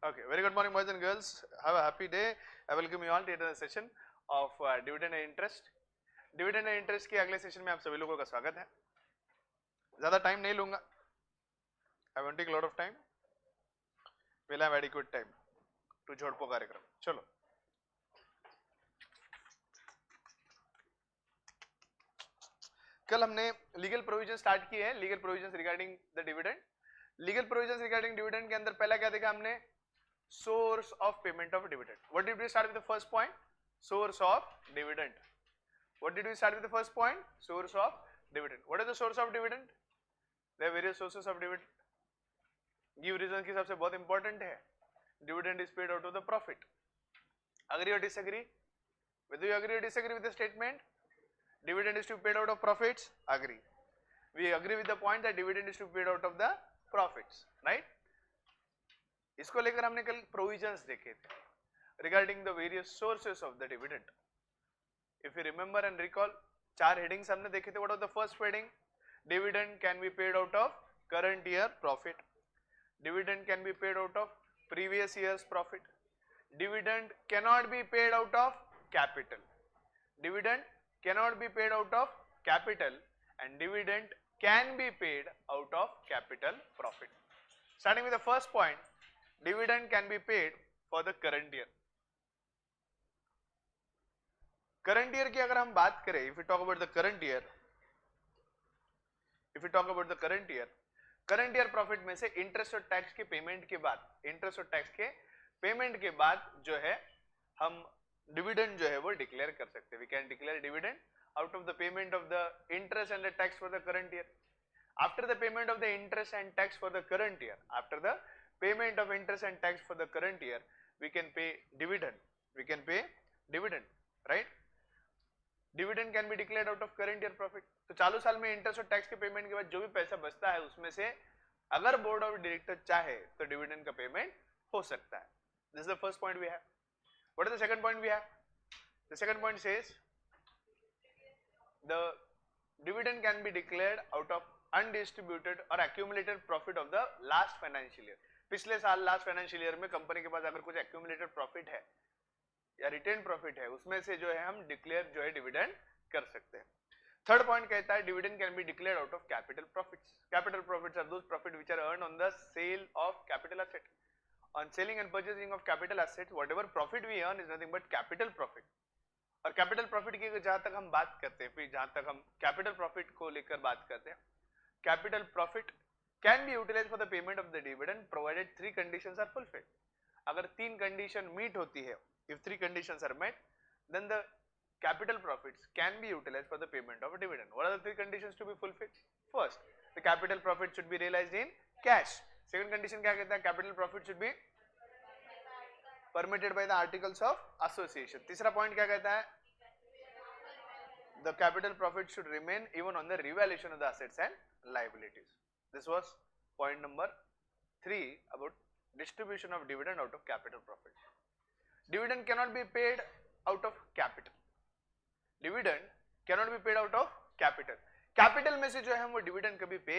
Okay, very good morning, boys and girls. Have a happy day. I welcome you all to another session of dividend and interest. Dividend and interest के अगले session में आप सभी लोगों का स्वागत है. ज्यादा टाइम नहीं लूंगा. I won't take lot of time. Will have adequate time to जोड़पो कार्यक्रम. चलो, कल हमने लीगल प्रोविजन स्टार्ट किए हैं. Legal provision regarding the dividend. Legal provision regarding dividend के अंदर पहला क्या देखा हमने? Source of payment of dividend. What did we start with the first point? Source of dividend. What did we start with the first point? Source of dividend. What is the source of dividend? There are various sources of dividend. Give reason की सबसे बहुत important है. Dividend is paid out of the profit. Agree or disagree? Whether you agree or disagree with the statement? Dividend is to be paid out of profits. Agree. We agree with the point that dividend is to be paid out of the profits, right? इसको लेकर हमने कल provisions देखे थे regarding the various sources of the dividend. If you remember and recall, चार headings हमने देखे थे. What was the first heading? Dividend can be paid out of current year profit. Dividend can be paid out of previous year's profit. Dividend cannot be paid out of capital. Dividend cannot be paid out of capital, and dividend can be paid out of capital profit. Starting with the first point, dividend can be paid for the current year. Current year की अगर हम बात करें, if you talk about the current year, current year profit में से interest और tax के payment के बाद जो है हम डिविडेंड जो है वो डिक्लेयर कर सकते हैं. We can declare dividend out of the payment of the interest and the tax for the current year. After the payment of the interest and tax for the current year, we can pay dividend, right? Dividend can be declared out of current year profit. तो चालू साल में interest और tax के payment के बाद जो भी पैसा बचता है उसमें से अगर बोर्ड ऑफ डायरेक्टर चाहे तो डिविडेंड का पेमेंट हो सकता है. This is the first point we have. What is the second point we have? The second point says the dividend can be declared out of undistributed और accumulated profit of the last financial year. पिछले साल last financial year में company के पास अगर कुछ accumulated profit है या रिटेन प्रॉफिट है, उसमें से जो है हम डिक्लेयर जो है डिविडेंड कर सकते हैं. थर्ड पॉइंट कहता है dividend can be declared out of capital profits. Capital profits are those profit which are earned on the sale of capital asset. On selling and purchasing of capital assets whatever profit we earn is nothing but capital profit. और capital profit की जहां तक हम बात करते हैं, फिर जहां तक हम कैपिटल प्रॉफिट को लेकर बात करते हैं, capital profit can be utilised for the payment of the dividend provided three conditions are fulfilled. अगर तीन कंडीशन मीट होती है, if three conditions are met, then the capital profits can be utilized for the payment of a dividend. What are the three conditions to be fulfilled? First, the capital profit should be realized in cash. Second condition क्या कहता है? Capital profit should be permitted by the articles of association. तीसरा point क्या कहता है? The capital profit should remain even on the revaluation of the assets and liabilities. This was point number 3 about distribution of dividend out of capital profit. Dividend cannot be paid out of capital. Dividend cannot be paid out of capital. Capital में से जो है हम वो dividend कभी पे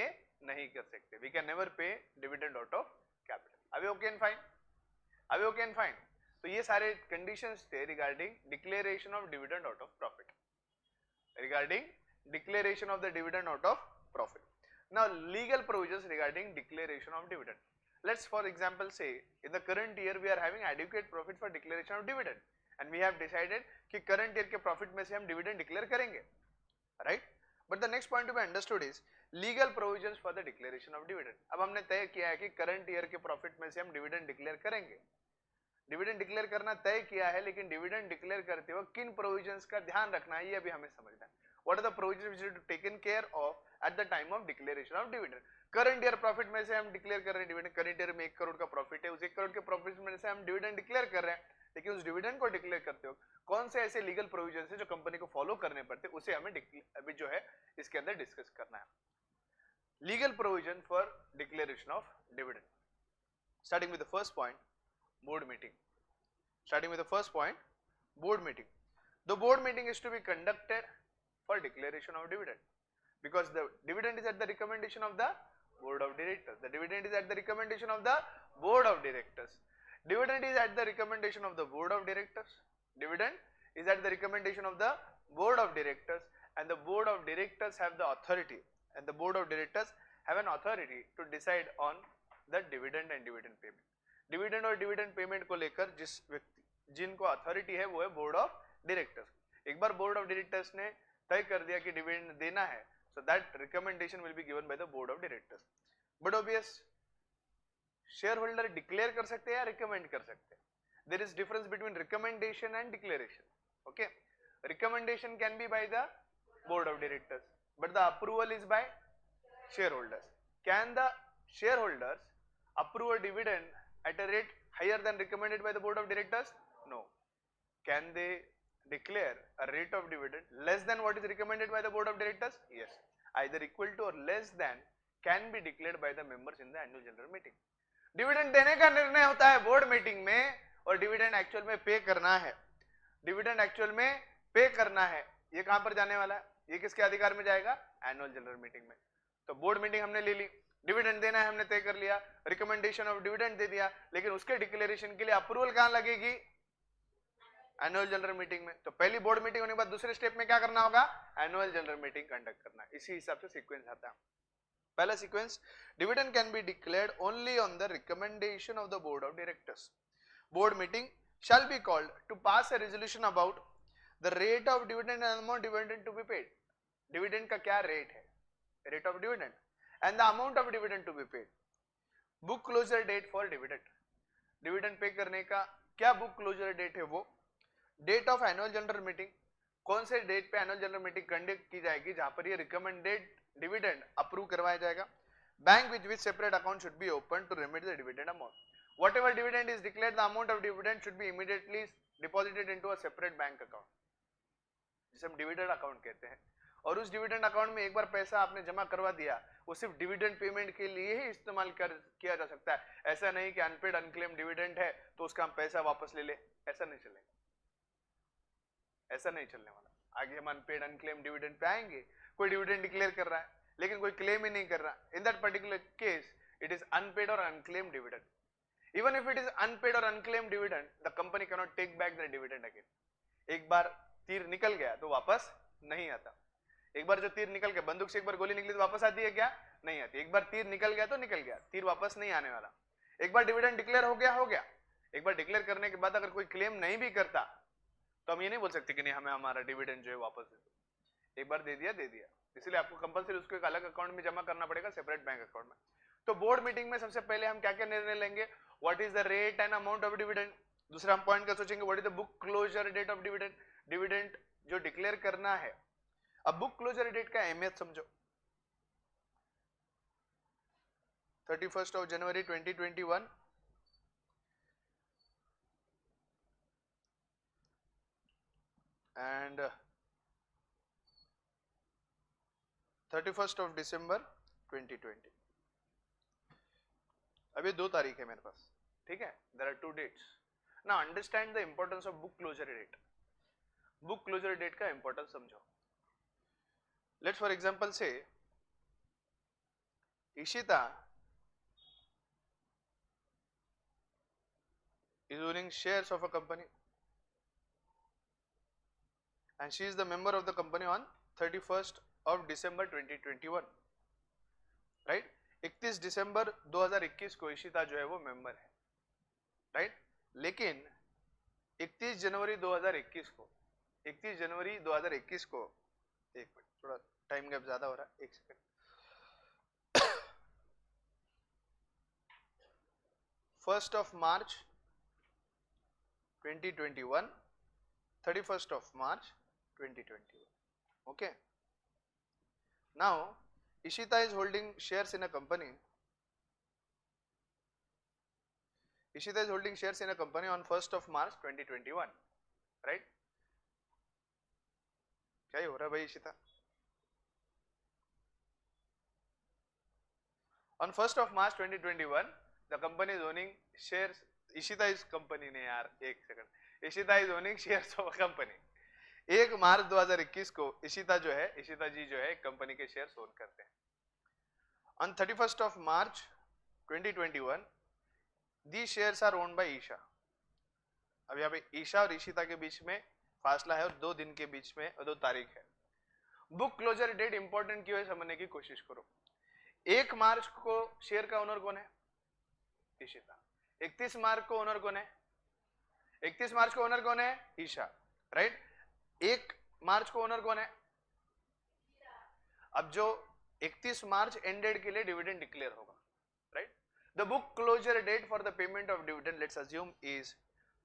नहीं कर सकते. We can never pay dividend out of capital. Are we okay and fine? Are we okay and fine? तो ये सारे conditions थे regarding declaration of dividend out of profit. Regarding declaration of the dividend out of profit. Now legal provisions regarding declaration of dividend. Let's for example say in the current year we are having adequate profit for declaration of dividend and we have decided कि current year के profit में से हम dividend declare करेंगे, right? But the next point to be understood is legal provisions for the declaration of dividend. अब हमने तय किया है कि current year के profit में से हम dividend declare करेंगे. Dividend declare करना तय किया है, लेकिन dividend declare करते वक्त किन provisions का ध्यान रखना है ये अभी हमें समझना है. What are the provisions which need to be taken care of at the time of declaration of dividend? Current year profit में से हम डिक्लेयर कर रहे हैं डिविडेंड. करंट ईयर में 1 करोड़ का प्रॉफिट है, उस 1 करोड़ के प्रॉफिट में से हम डिविडेंड डिक्लेयर कर रहे हैं, लेकिन उस डिविडेंड को डिक्लेयर करते हो कौन से ऐसे लीगल प्रोविजन है जो कंपनी को फॉलो करने पड़ते, उसे हमें अभी जो है इसके अंदर डिस्कस करना है. Legal provision for declaration of dividend. Starting with the first point, board meeting. Starting with the first point, board meeting. The board meeting is to be conducted for declaration of dividend because the dividend is at the recommendation of the board of directors. The dividend is at the recommendation of the board of directors. Dividend is at the recommendation of the board of directors. Dividend is at the recommendation of the board of directors, and the board of directors have the authority, and the board of directors have an authority to decide on the dividend and dividend payment. Dividend और dividend payment को लेकर जिनको authority है वो है board of directors. एक बार board of directors ने तय कर दिया कि डिविडेंड देना है, so that recommendation will be given by the board of directors. But obvious, shareholder declare कर सकते हैं या recommend कर सकते हैं. There is difference between recommendation and declaration. Okay, recommendation can be by the board of directors, but the approval is by shareholders. Can the shareholders approve a dividend at a rate higher than recommended by the board of directors? No. Can they declare a rate of dividend less than what is recommended by the board of directors? Yes. Either equal to or less than can be declared by the members in the annual general meeting. Dividend देने का निर्णय होता है board meeting में, और dividend actual में पे करना है. डिविडेंड एक्चुअल में पे करना है, ये कहां पर जाने वाला है? ये किसके अधिकार में जाएगा? एनुअल जनरल मीटिंग में. तो बोर्ड मीटिंग हमने ले ली, डिविडेंड देना है हमने तय कर लिया, रिकमेंडेशन ऑफ डिविडेंड दे दिया, लेकिन उसके डिक्लेरेशन के लिए अप्रूवल कहां लगेगी? एनुअल जनरल मीटिंग में. तो पहली बोर्ड मीटिंग होने के बाद दूसरे स्टेप में क्या करना होगा? एनुअल जनरल मीटिंग कंडक्ट करना. इसी हिसाब से सीक्वेंस आता है. पहला sequence, dividend can be declared only on the recommendation of the board of directors. Board meeting shall be called to pass a resolution about the rate of dividend and amount dividend to be paid. Dividend का क्या rate है? Rate of dividend and the amount of dividend to be paid. Book closure date for dividend. Dividend pay करने का क्या book closure date है वो? Date of annual general meeting. कौन से डेट पे एनुअल जनरल मीटिंग कंडक्ट की जाएगी जहां पर ये रिकमेंडेड डिविडेंड अप्रूव करवाया जाएगा? Bank which separate account should be open to remit the dividend amount. Whatever dividend is declared, the amount of dividend should be immediately deposited into a separate bank account, जिसे हम dividend account कहते हैं. और उस dividend account में एक बार पैसा आपने जमा करवा दिया, वो सिर्फ डिविडेंड पेमेंट के लिए ही इस्तेमाल किया जा सकता है. ऐसा नहीं कि अनपेड अनक्लेम डिविडेंड है तो उसका हम पैसा वापस ले ले, ऐसा नहीं चलेगा, ऐसा नहीं चलने वाला. आगे हम अनपेड अनक्लेम डिविडेंड पे आएंगे. कोई डिविडेंड डिक्लेयर कर रहा है लेकिन कोई क्लेम ही नहीं कर रहा, in that particular case it is unpaid और unclaim dividend. Even if it is unpaid or unclaimed dividend, the company cannot take back the dividend again. एक बार तीर निकल गया तो वापस नहीं आता. एक बार जो तीर निकल गया, बंदूक से एक बार गोली निकली तो वापस आती है क्या? नहीं आती. एक बार तीर निकल गया तो निकल गया, तीर वापस नहीं आने वाला. एक बार डिविडेंड डिक्लेयर हो गया, हो गया. एक बार डिक्लेयर करने के बाद अगर कोई क्लेम नहीं भी करता तो हम ये नहीं बोल सकते कि नहीं हमें हमारा डिविडेंड जो है वापस दे दो. एक बार दे दिया, दे दिया. इसलिए आपको कंपलसरी उसको एक अलग अकाउंट में जमा करना पड़ेगा, सेपरेट बैंक अकाउंट में. तो बोर्ड मीटिंग में सबसे पहले हम क्या क्या निर्णय लेंगे? What is the rate and amount of dividend. दूसरा हम पॉइंट क्या सोचेंगे? What is the book closure date of dividend. Dividend जो डिक्लेयर करना है. अब बुक क्लोजर डेट का अहमियत समझो. 31st of January 2021 and 31st of December 2020. अभी 2 तारीख है मेरे पास, ठीक है. There are 2 dates. Now understand the importance of book closure date. Book closure date का इंपॉर्टेंस समझो. Let's for example say Ishita is owning shares of a company and she is the member of the company on 31st of December 2021, right? 31 दिसंबर 2021 को इशिता जो है वो member है, right? लेकिन 31 जनवरी 2021 को एक मिनट, थोड़ा टाइम गैप ज्यादा हो रहा है, एक second. 1st of March 2021, 31st of March 2021. Okay. Now, Ishita is holding shares in a company. Ishita is holding shares in a company on 1st of March 2021, right? क्या हो रहा है भाई Ishita? On 1st of March 2021, the company is owning shares. Ishita इस company ने, यार एक second, Ishita is owning shares of a company. 1 मार्च 2021 को इशिता जी जो है कंपनी के शेयर्स ओन करते हैं. On 31st of March 2021 the shares are owned by Esha. अब यहाँ पे ईशा और ईशिता के बीच में फासला है और 2 दिन के बीच में 2 तारीख है। बुक क्लोजर डेट इंपॉर्टेंट क्यों है समझने की कोशिश करो। 1 मार्च को शेयर का ओनर कौन है? ईशिता। 31 मार्च को ओनर कौन है? 31 मार्च को ओनर कौन है? ईशा, राइट। 1 मार्च को ओनर कौन है? अब जो 31 मार्च एंडेड के लिए डिविडेंड डिक्लेयर होगा, right. The book closure date for the payment of dividend let's assume is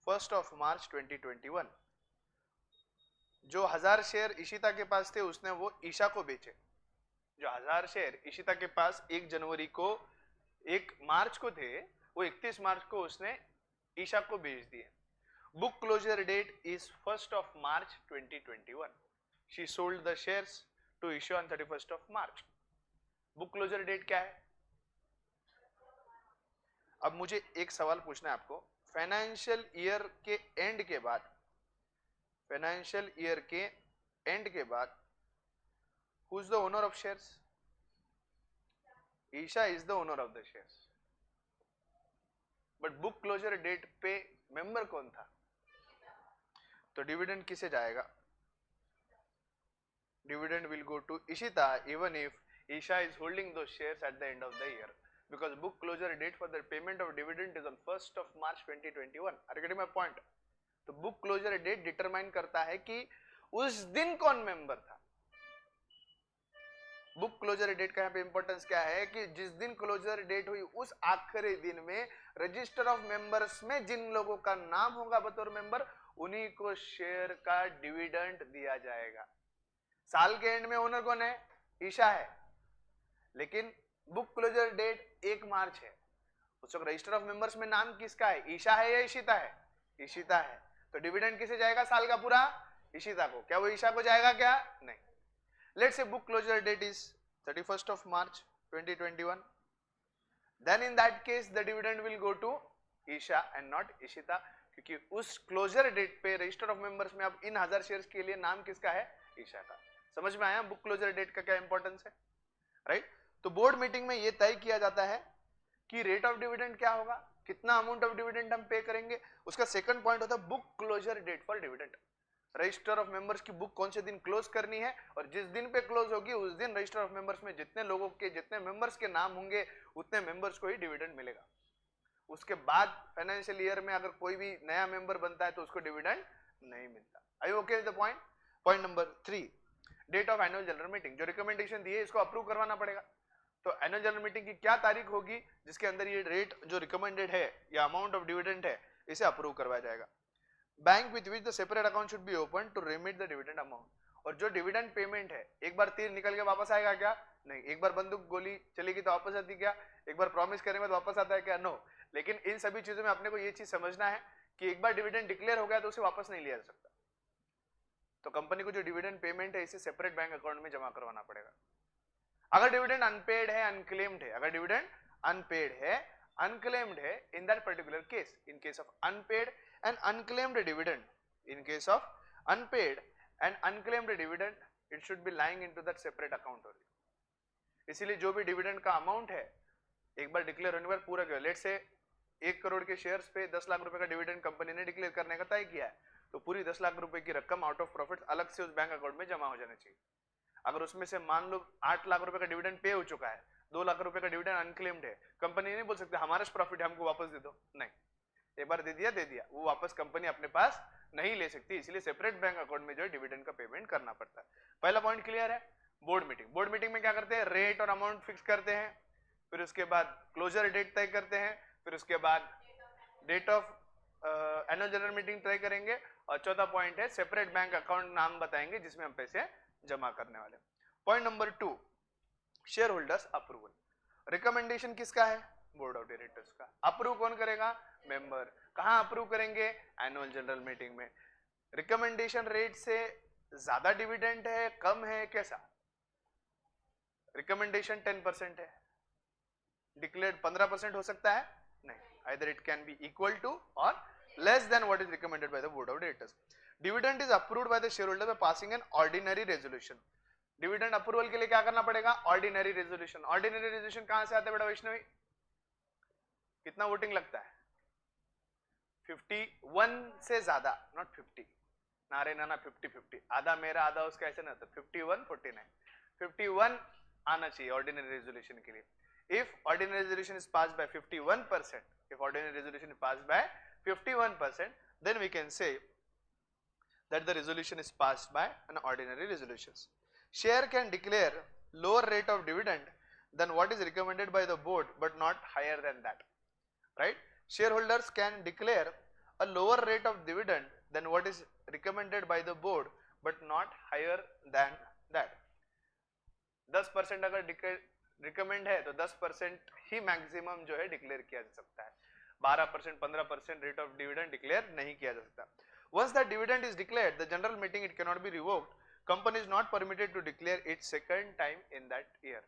1st of March 2021। जो 1000 शेयर ईशिता के पास थे उसने वो ईशा को बेचे। जो 1000 शेयर ईशिता के पास 1 जनवरी को 1 मार्च को थे वो 31 मार्च को उसने ईशा को बेच दिए। Book closure date is 1st of March 2021। She sold the shares to Esha on 31st of March। Book closure date क्या है? अब मुझे एक सवाल पूछना है आपको। फाइनेंशियल ईयर के एंड के बाद, फाइनेंशियल ईयर के एंड के बाद who is the owner of shares? Isha is the owner of the shares. But book closure date पे मेंबर कौन था? तो डिविडेंड किसे जाएगा? Dividend will go to Ishita even if Isha is holding दो shares at the end of the year, because book closure date for the payment of dividend is on 1st of March 2021। Are you getting my point? तो book closure date determine करता है कि उस दिन कौन member था। Book closure date का यहाँ पे इंपॉर्टेंस क्या है कि जिस दिन क्लोजर डेट हुई उस आखिरी दिन में रजिस्टर ऑफ मेंबर्स में जिन लोगों का नाम होगा बतौर मेंबर उन्हीं को शेयर का डिविडेंड दिया जाएगा। साल के एंड में ओनर कौन है? ईशा है, लेकिन बुक क्लोजर डेट 1 मार्च है। उस वक्त रजिस्टर ऑफ मेंबर्स में नाम किसका है? ईशा है या ईशिता है? ईशिता है। तो डिविडेंड किसे जाएगा साल का पूरा? ईशिता को। क्या वो ईशा को जाएगा क्या? नहीं। Let's say book closure date is 31st of March 2021, then in that case the dividend will go to Esha and not Ishita, क्योंकि उस क्लोजर डेट पे रजिस्टर ऑफ मेंबर्स में अब इन 1000 शेयर्स के लिए नाम किसका है? ईशा का। समझ में आया बुक क्लोजर डेट का क्या इंपॉर्टेंस है, राइट। तो बोर्ड मीटिंग में यह तय किया जाता है कि रेट ऑफ डिविडेंड क्या होगा, कितना अमाउंट ऑफ डिविडेंड हम पे करेंगे। उसका सेकंड पॉइंट होता है book closure date for dividend. Register of members की बुक कौन से दिन क्लोज करनी है और जिस दिन पे क्लोज होगी उस दिन रजिस्टर ऑफ मेंबर्स में जितने लोगों के जितने मेंबर्स के नाम होंगे उतने मेंबर्स को ही डिविडेंड मिलेगा। उसके बाद फाइनेंशियल ईयर में अगर कोई भी नया मेंबर बनता है तो उसको डिविडेंड नहीं मिलता। Are you okay with the point? Point number 3, date of annual general meeting. जो रिकमेंडेशन दी है इसको अप्रूव करवाना पड़ेगा। तो एनुअल जनरल मीटिंग की क्या तारीख होगी जिसके अंदर ये रेट जो रिकमेंडेड है या अमाउंट ऑफ डिविडेंड है इसे अप्रूव करवाया जाएगा। Bank with which the separate account should be open to remit the dividend amount. और जो डिविडेंड पेमेंट है एक बार तीर निकल के वापस आएगा क्या? नहीं। एक बार बंदूक गोली चलेगी तो वापस आती क्या? एक बार प्रॉमिस करेंगे तो वापस आता है क्या? नो। लेकिन इन सभी चीजों में अपने को ये चीज समझना है कि एक बार डिविडेंड डिक्लेयर हो गया तो उसे वापस नहीं लिया जा सकता। तो कंपनी को जो डिविडेंड पेमेंट है इसे सेपरेट बैंक अकाउंट में जमा करवाना पड़ेगा। अगर डिविडेंड अनपेड है, अनक्लेम्ड है, अगर डिविडेंड अनपेड है, अनक्लेम्ड है, इन that particular case, in case of unpaired and unclaimed dividend, in case of unpaired and unclaimed dividend, it should B lying into that separate account only. इसीलिए जो भी dividend का amount है एक बार declare होने पर पूरा किया। लेट से 1 करोड़ के शेयर्स पे 10 लाख रुपए का डिविडेंड कंपनी ने डिक्लेयर करने का तय किया है, तो पूरी 10 लाख रुपए की रकम आउट ऑफ प्रॉफिट अलग से उस बैंक अकाउंट में जमा हो जाना चाहिए। अगर उसमें से मान लो 8 लाख रुपए का डिविडेंड पे हो चुका है, 2 लाख रुपए का डिविडेंड अनक्लेम्ड है, कंपनी नहीं बोल सकती हमारा प्रॉफिट है हमको वापस दे दो। नहीं, एक बार दे दिया, वो वापस कंपनी अपने पास नहीं ले सकती। इसलिए सेपरेट बैंक अकाउंट में जो है डिविडेंड का पेमेंट करना पड़ता है। पहला पॉइंट क्लियर है। बोर्ड मीटिंग, बोर्ड मीटिंग में क्या करते हैं? रेट और अमाउंट फिक्स करते हैं, फिर उसके बाद क्लोजर डेट तय करते हैं, फिर उसके बाद date of annual general meeting तय करेंगे, और चौथा पॉइंट है सेपरेट बैंक अकाउंट नाम बताएंगे जिसमें हम पैसे जमा करने वाले। Point number 2, share holders approval. Recommendation किसका है? बोर्ड ऑफ डायरेक्टर्स का। अप्रूव कौन करेगा? मेंबर। कहां अप्रूव करेंगे? एनुअल जनरल मीटिंग में। रिकमेंडेशन रेट से ज्यादा डिविडेंड है, कम है, कैसा? रिकमेंडेशन 10% है, डिक्लेयर्ड 15% हो सकता है? नहीं, either it can be equal to or less than what is recommended by the board of directors. Dividend is approved by the shareholder by passing an ordinary resolution. Dividend approval के लिए क्या करना पड़ेगा? Ordinary resolution. Ordinary resolution कहां से आता है बेटा वैष्णवी? कितना वोटिंग लगता है? 51 से ज्यादा, नॉट 50, नारे नाना 50-50, आधा मेरा आधा उसका, ऐसे ना, तो 51-49, 51 आना चाहिए ऑर्डिनरी रेजोल्यूशन के लिए. If ordinary resolution is passed by 51%, if ordinary resolution is passed by 51%, then we can say that the resolution is passed by an ordinary resolution. Share can declare lower rate of dividend than what is recommended by the board, but not higher than that. Right? Shareholders can declare a lower rate of dividend than what is recommended by the board, but not higher than that. 10% अगर recommend है तो 10% ही maximum जो है declare किया जा सकता है. 12%, 15% rate of dividend declare नहीं किया जा सकता. Once the dividend is declared, the general meeting, it cannot be revoked. Company is not permitted to declare it second time in that year.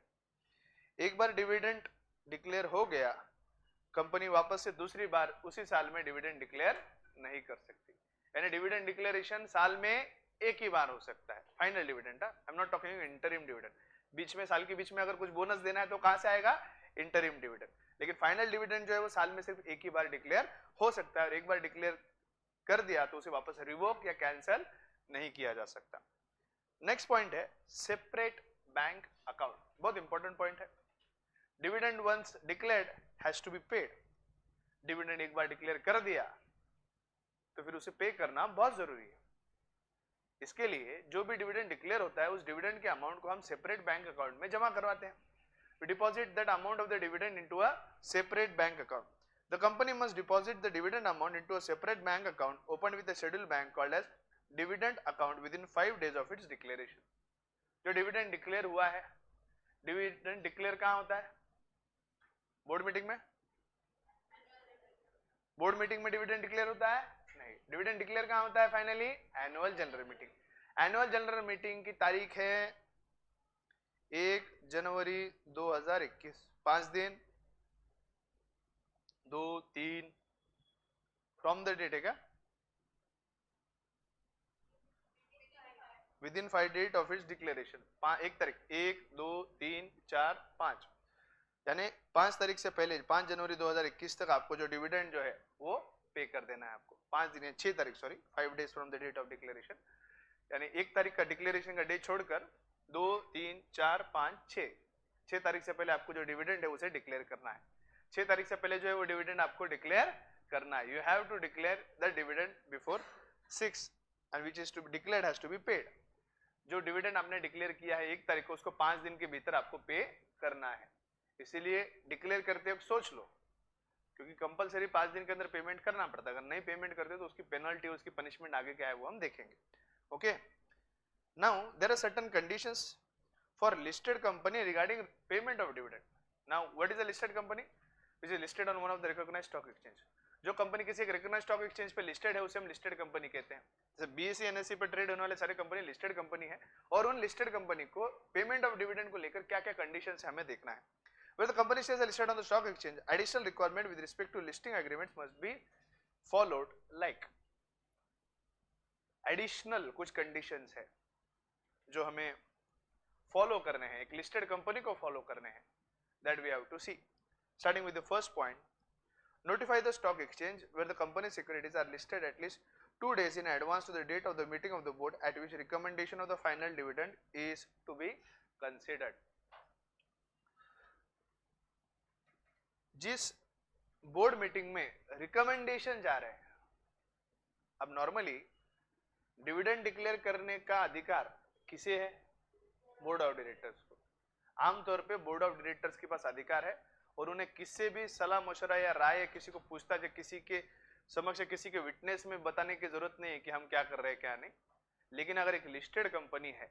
एक बार डिविडेंड डिक्लेयर हो गया, कंपनी वापस से दूसरी बार उसी साल में डिविडेंड डिक्लेयर नहीं कर सकती. यानी डिविडेंड डिक्लेरेशन साल में एक ही बार हो सकता है. Final dividend, I am not talking interim dividend. बीच में, साल के बीच में अगर कुछ बोनस देना है तो कहां से आएगा? Interim dividend. लेकिन फाइनल डिविडेंड जो है वो साल में सिर्फ एक ही बार डिक्लेयर हो सकता है, और एक बार डिक्लेयर कर दिया तो उसे वापस रिवोक या कैंसिल नहीं किया जा सकता. नेक्स्ट पॉइंट है सेपरेट बैंक अकाउंट. बहुत इंपॉर्टेंट पॉइंट है. Dividend once declared has to be paid. Dividend एक बार डिक्लेयर कर दिया तो फिर उसे पे करना बहुत जरूरी है. इसके लिए जो भी डिविडेंड डिक्लेयर होता है उस डिविडेंड के अमाउंट को हम सेपरेट बैंक अकाउंट में जमा करवाते हैं. We deposit that amount of the dividend into a separate bank account. The company must deposit the dividend amount into a separate bank account opened with a scheduled bank called as dividend account within 5 days of its declaration. जो dividend declare हुआ है, dividend declare कहां होता है? Board meeting में. Board meeting में dividend declare होता है? नहीं. डिविडेंड डिक्लेयर कहां होता है finally? Annual general meeting. Annual general meeting की तारीख है 1 जनवरी 2021. 5 दिन, 2, 3 फ्रॉम द डेट है क्या? Within 5 date of its declaration. 1 तारीख, 1, 2, 3, 4, 5, यानी 5 तारीख से पहले 5 जनवरी 2021 तक आपको जो डिविडेंड जो है वो पे कर देना है आपको. 5 दिन, 6 तारीख, sorry, 5 days from the date of declaration. यानी 1 तारीख का डिक्लेरेशन का डेट छोड़कर 2, 3, 4, 5, 6 तारीख से पहले आपको जो डिविडेंड है उसे डिक्लेयर करना है. 6 तारीख से पहले जो है वो डिविडेंड आपको डिक्लेयर करना है. You have to declare the dividend before 6 and which is to be declared has to be paid. जो डिविडेंड आपने डिक्लेयर किया है 1 तारीख को, उसको 5 दिन के भीतर आपको पे करना है. इसीलिए डिक्लेयर करते वक्त सोच लो, क्योंकि कंपलसरी 5 दिन के अंदर पेमेंट करना पड़ता है. अगर नहीं पेमेंट करते तो उसकी पेनल्टी, उसकी पनिशमेंट आगे क्या है वो हम देखेंगे. Okay. Now there are certain conditions for listed company regarding payment of dividend. Now what is a listed company? Which is listed on one of the recognized stock exchange. जो company किसी एक recognized stock exchange पे listed है उसे हम listed company कहते हैं. जैसे BSE NSE पे ट्रेड होने वाले सारे कंपनी listed company है, और उन listed company को payment of dividend को लेकर क्या क्या conditions है हमें देखना है. Where the company shares are listed on the stock exchange, additional requirement with respect to listing agreements must be followed. Like additional कुछ conditions है जो हमें फॉलो करने हैं, एक लिस्टेड कंपनी को फॉलो करने हैं. That we have to see. Starting with the first point, notify the stock exchange where the company securities are listed at least 2 days in advance to the date of the meeting of the board at which recommendation of the final dividend is to be considered. जिस board meeting में recommendation जा रहे हैं, अब normally dividend declare करने का अधिकार किसे है? बोर्ड ऑफ डायरेक्टर्स को. आमतौर पे बोर्ड ऑफ डायरेक्टर्स के पास अधिकार है और उन्हें किसी भी सलाह मशवरा या राय, किसी को पूछताछ या किसी के समक्ष, किसी के विटनेस में बताने की जरूरत नहीं है कि हम क्या कर रहे हैं क्या नहीं. लेकिन अगर एक लिस्टेड कंपनी है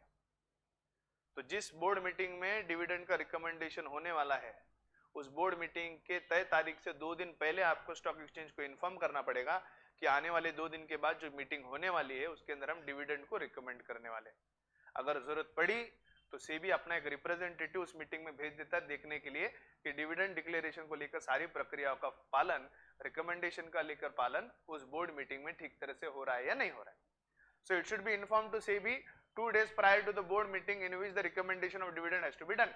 तो जिस बोर्ड मीटिंग में डिविडेंड का रिकमेंडेशन होने वाला है, उस बोर्ड मीटिंग के तय तारीख से 2 दिन पहले आपको स्टॉक एक्सचेंज को इन्फॉर्म करना पड़ेगा कि आने वाले 2 दिन के बाद जो मीटिंग होने वाली है उसके अंदर हम डिविडेंड को रिकमेंड करने वाले हैं. अगर जरूरत पड़ी तो सेबी अपना एक रिप्रेजेंटेटिव उस मीटिंग में भेज देता है देखने के लिए कि डिविडेंड डिक्लेरेशन को लेकर सारी प्रक्रियाओं का पालन, रिकमेंडेशन का लेकर पालन उस बोर्ड मीटिंग में ठीक तरह से हो रहा है या नहीं हो रहा है. So it should be inform to SEBI 2 days prior to the board meeting in which the recommendation of dividend has to be done.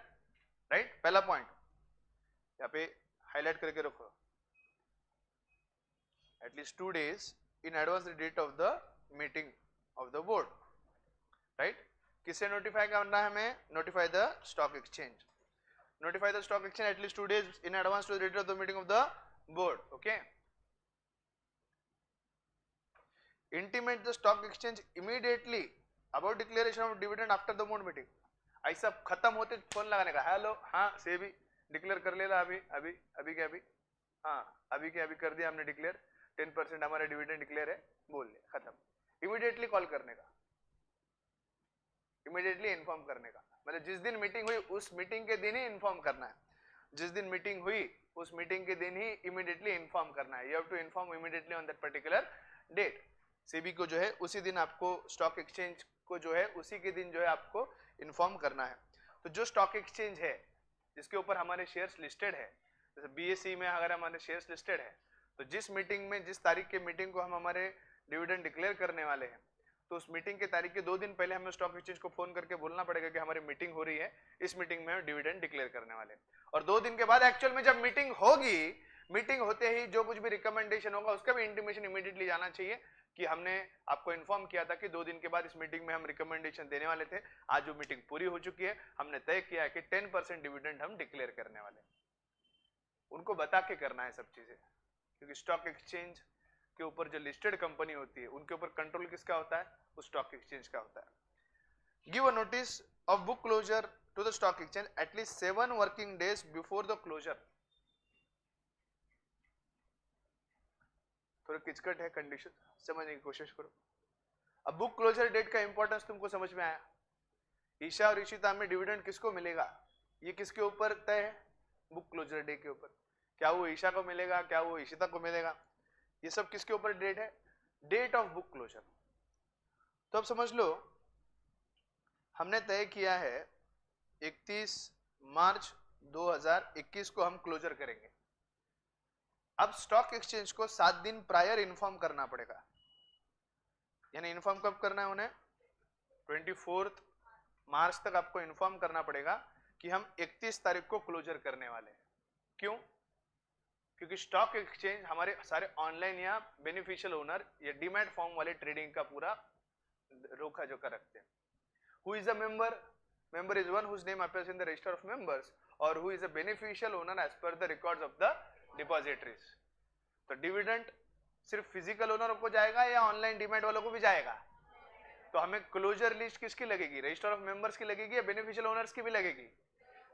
Right? पहला पॉइंट यहाँ पे हाईलाइट करके रखो. At least 2 days in advance the date of the meeting of the board, right. किससे notify करना है हमें? Notify the stock exchange, notify the stock exchange at least 2 days in advance to the date of the meeting of the board. Okay, intimate the stock exchange immediately about declaration of dividend after the board meeting. ऐसा खत्म होते phone लगाने का, hello हाँ SEBI declare कर लेला अभी अभी अभी के अभी, हाँ अभी के अभी कर दिया हमने डिक्लेयर, 10% हमारा डिविडेंड डिक्लेयर है, बोल ले खत्म। इमीडिएटली कॉल करने का, इमीडिएटली इन्फॉर्म करने का, मतलब जिस दिन मीटिंग हुई उस मीटिंग के दिन ही इन्फॉर्म करना है, जिस दिन मीटिंग हुई उस मीटिंग के दिन ही इमीडिएटली इन्फॉर्म करना है। You have to inform immediately on that particular date. SEBI को जो है उसी दिन आपको, स्टॉक एक्सचेंज को जो है उसी के दिन जो है आपको इन्फॉर्म करना है। तो जो स्टॉक एक्सचेंज है जिसके ऊपर हमारे शेयर्स लिस्टेड है, जैसे बीएसई में अगर हमारे शेयर्स लिस्टेड है, तो जिस मीटिंग में, जिस तारीख के मीटिंग को हम हमारे डिविडेंड डिक्लेयर करने वाले हैं, तो उस मीटिंग के तारीख के 2 दिन पहले हमें स्टॉक एक्सचेंज को फोन करके बोलना पड़ेगा कि हमारी मीटिंग हो रही है, इस मीटिंग में हम डिविडेंड डिक्लेयर करने वाले हैं। और 2 दिन के बाद एक्चुअल में जब मीटिंग होगी, मीटिंग होते ही जो कुछ भी रिकमेंडेशन होगा उसका भी इंटीमेशन इमीडिएटली जाना चाहिए कि हमने आपको इन्फॉर्म किया था कि 2 दिन के बाद इस मीटिंग में हम रिकमेंडेशन देने वाले थे। आज जो मीटिंग पूरी हो चुकी है, हमने तय किया है कि 10% डिविडेंड हम डिक्लेयर करने वाले हैं। उनको बता के करना है सब चीजें, क्योंकि स्टॉक एक्सचेंज के ऊपर जो लिस्टेड कंपनी होती है उनके ऊपर कंट्रोल किसका होता है? उस स्टॉक एक्सचेंज का होता है। Give a notice of book closure to the stock exchange at least 7 working days before the closure. थोड़ा किचकट है कंडीशन, समझने की कोशिश करो। अब बुक क्लोजर डेट का इंपॉर्टेंस तुमको समझ में आया। ईशा और इशिता में डिविडेंड किसको मिलेगा, ये किसके ऊपर तय है? बुक क्लोजर डे के ऊपर। क्या वो ईशा को मिलेगा, क्या वो इशिता को मिलेगा, ये सब किसके ऊपर डेट है? Date of book closure. तो अब समझ लो, हमने तय किया है 31 मार्च 2021 को हम क्लोजर करेंगे। अब स्टॉक एक्सचेंज को 7 दिन प्रायर इन्फॉर्म करना पड़ेगा, यानी इन्फॉर्म कब करना है उन्हें? 24 मार्च तक आपको इन्फॉर्म करना पड़ेगा कि हम 31 तारीख को क्लोजर करने वाले हैं। क्यों? क्योंकि स्टॉक एक्सचेंज हमारे सारे ऑनलाइन या बेनिफिशियल ओनर या डीमैट फॉर्म वाले ट्रेडिंग का पूरा रोका जोका रखते हैं। Who is a member? Member is one whose name appears in the register of members और who is a beneficial owner as per the records of the depositories. तो डिविडेंड सिर्फ फिजिकल ओनर को जाएगा या ऑनलाइन डीमैट वालों को भी जाएगा? तो हमें क्लोजर लिस्ट किसकी लगेगी? रजिस्टर ऑफ मेंबर्स की लगेगी या बेनिफिशियल ओनर्स की भी लगेगी?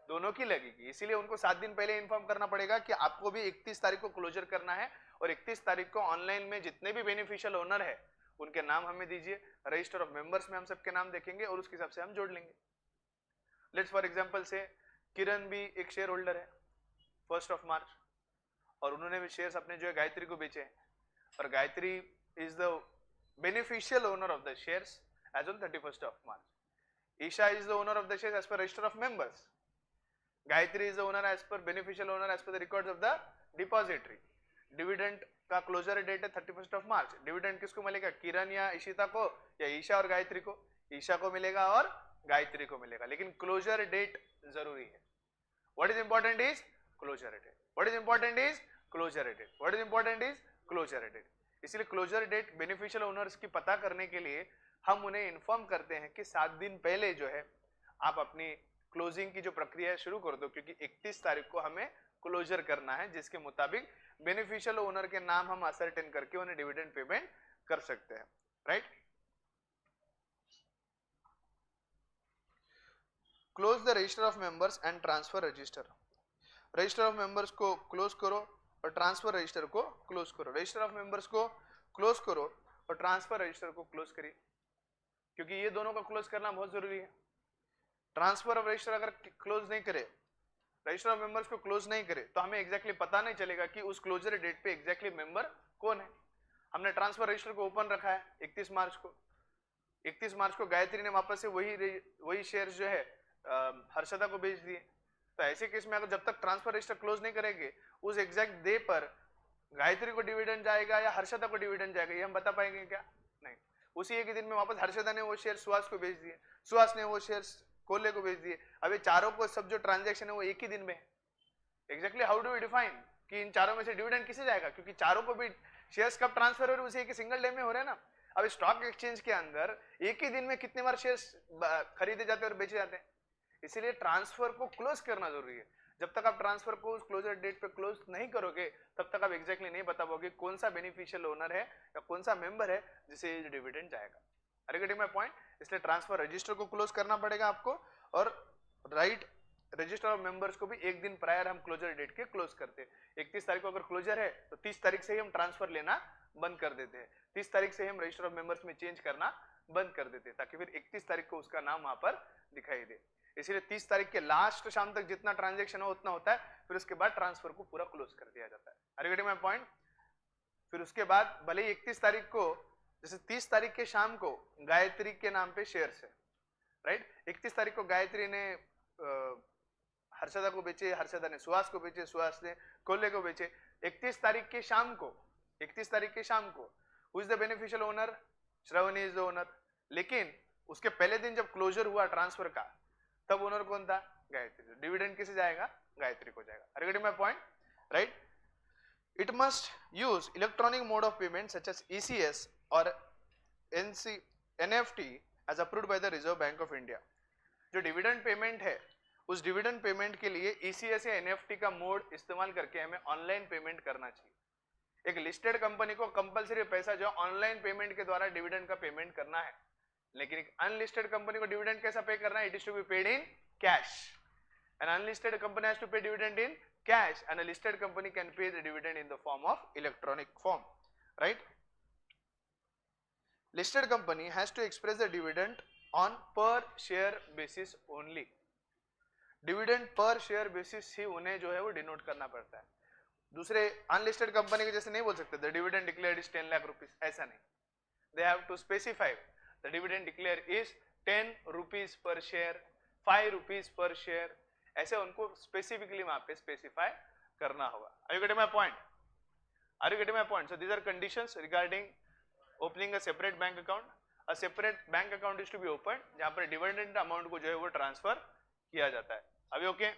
दोनों की लगेगी। इसीलिए उनको 7 दिन पहले इन्फॉर्म करना पड़ेगा कि आपको भी 31 तारीख को क्लोजर करना है और 31 तारीख को ऑनलाइन में जितने भी बेनिफिशियल ओनर है उनके नाम हमें दीजिए। रजिस्टर ऑफ मेंबर्स में हम सबके नाम देखेंगे और उसके हिसाब से हम जोड़ लेंगे। लेट्स फॉर एग्जांपल से किरण भी एक शेयर होल्डर है 1 मार्च और उन्होंने भी शेयर्स अपने जो है गायत्री को बेचे और Gayatri is the beneficial owner of the shares as on 31 March. Esha is the owner of the shares as per register of members. Gayatri is the owner as per beneficial owner as per the records of the depository. Dividend का closure date है 31 मार्च। Dividend किसको मिलेगा? किरण या इशिता को या ईशा और गायत्री को? ईशा को मिलेगा और गायत्री को मिलेगा, लेकिन क्लोजर डेट जरूरी है। What is important is closure date. What is important is closure date. What is important is closure date. इसलिए क्लोजर डेट बेनिफिशियल ओनर्स की पता करने के लिए हम उन्हें इन्फॉर्म करते हैं कि 7 दिन पहले जो है आप अपनी क्लोजिंग की जो प्रक्रिया है शुरू कर दो, क्योंकि 31 तारीख को हमें क्लोजर करना है, जिसके मुताबिक बेनिफिशियल ओनर के नाम हम असर्टेन करके उन्हें डिविडेंड पेमेंट कर सकते हैं। Right. Close the register of members and transfer register. Register of members को क्लोज करो और ट्रांसफर रजिस्टर को क्लोज करो। रजिस्टर ऑफ मेंबर्स को क्लोज करो और ट्रांसफर रजिस्टर को क्लोज करिए, क्योंकि ये दोनों का क्लोज करना बहुत जरूरी है। ट्रांसफर ऑफ रजिस्टर अगर क्लोज नहीं करे, रजिस्टर ऑफ मेंबर्स को क्लोज नहीं करे, तो हमें एग्जैक्टली पता नहीं चलेगा कि उस क्लोजर डेट पे एग्जैक्टली मेंबर कौन है। हमने ट्रांसफर रजिस्टर को ओपन रखा है 31 मार्च को। 31 मार्च को गायत्री ने वापस से वही शेयर जो है हर्षदा को बेच दिए। तो ऐसे केस में अगर जब तक ट्रांसफर रजिस्टर क्लोज नहीं करेंगे, उस एग्जैक्ट डे पर गायत्री को डिविडेंड जाएगा या हर्षदा को डिविडेंड जाएगा, ये हम बता पाएंगे क्या? नहीं। उसी एक ही दिन में वापस हर्षदा ने वो शेयर सुहास को बेच दिए, सुहास ने वो शेयर कोले को बेच दिए। अब ये चारों को सब जो ट्रांजैक्शन है वो एक ही दिन में। Exactly how do we define कि इन चारों में से डिविडेंड किसे जाएगा? क्योंकि चारों को भी शेयर्स कब ट्रांसफर हो रहे हैं, उसे एक सिंगल डे में हो रहे हैं ना। अब स्टॉक एक्सचेंज के अंदर एक ही दिन में कितने बार शेयर्स खरीदे जाते हैं और बेचे जाते हैं, इसीलिए ट्रांसफर को क्लोज करना जरूरी है। जब तक आप ट्रांसफर को क्लोजर डेट पे क्लोज नहीं करोगे तब तक आप एग्जैक्टली नहीं बता पाओगे कौन सा बेनिफिशियल ओनर है या कौन सा मेंबर है जिसे ये डिविडेंड जाएगा। Are you getting my point? इसलिए ट्रांसफर रजिस्टर को क्लोज करना पड़ेगा आपको, और राइट रजिस्टर ऑफ मेंबर्स को भी एक दिन प्रायर हम क्लोजर डेट के क्लोज करते हैं। 31 तारीख को अगर क्लोजर है तो 30 तारीख से ही हम ट्रांसफर लेना बंद कर देते हैं, 30 तारीख से हम रजिस्टर ऑफ मेंबर्स में चेंज करना बंद कर देते हैं, ताकि फिर 31 तारीख को उसका नाम वहां पर दिखाई दे। इसीलिए 30 तारीख के लास्ट शाम तक जितना ट्रांजैक्शन हो उतना होता है, फिर उसके बाद ट्रांसफर को पूरा क्लोज कर दिया जाता है। Are you getting my point? फिर उसके बाद भले ही 31 तारीख को, जैसे 30 तारीख के शाम को गायत्री के नाम पे शेयर्स है, राइट, 31 तारीख को गायत्री ने हर्षदा को बेचे, हर्षदा ने सुहास को बेचे, सुहास ने कोल्हे को बेचे। 31 तारीख के शाम को, 31 तारीख के शाम को who is the beneficial owner? Shravani is the owner. लेकिन उसके पहले दिन जब क्लोजर हुआ ट्रांसफर का, तब ओनर कौन था? गायत्री। डिविडेंड किसे जाएगा? गायत्री को जाएगा। Are you getting my point? Right, it must use electronic mode of payment such as ECS और NFT as approved by the Reserve Bank of India. जो डिविडेंड पेमेंट है, उस डिविडेंड पेमेंट के लिए ECS या NFT का mode इस्तेमाल करके हमें ऑनलाइन पेमेंट करना चाहिए। एक लिस्टेड कंपनी को कंपलसरी पैसा जो ऑनलाइन पेमेंट के द्वारा डिविडेंड का पेमेंट करना है, लेकिन एक अनलिस्टेड कंपनी को डिविडेंड कैसा पे करना है? It is to be paid in cash. An unlisted company has to pay dividend in cash, and a listed company can pay the dividend in the form of electronic form, right? Listed company has to express the dividend on per share basis only. Dividend per share basis ही उन्हें जो है वो denote करना पड़ता है। दूसरे unlisted company के जैसे नहीं बोल सकते the dividend declared is 10 lakh rupees, ऐसा नहीं। They have to specify the dividend declared is 10 rupees per share, 5 rupees per share, ऐसे उनको स्पेसिफिकली वहां पे स्पेसिफाई करना होगा। Are you getting my point? Are you getting my point? So these are conditions regarding opening a separate bank account. A separate bank account is to be opened जहां पर dividend amount को जो है वो transfer किया जाता है। अभी ओके?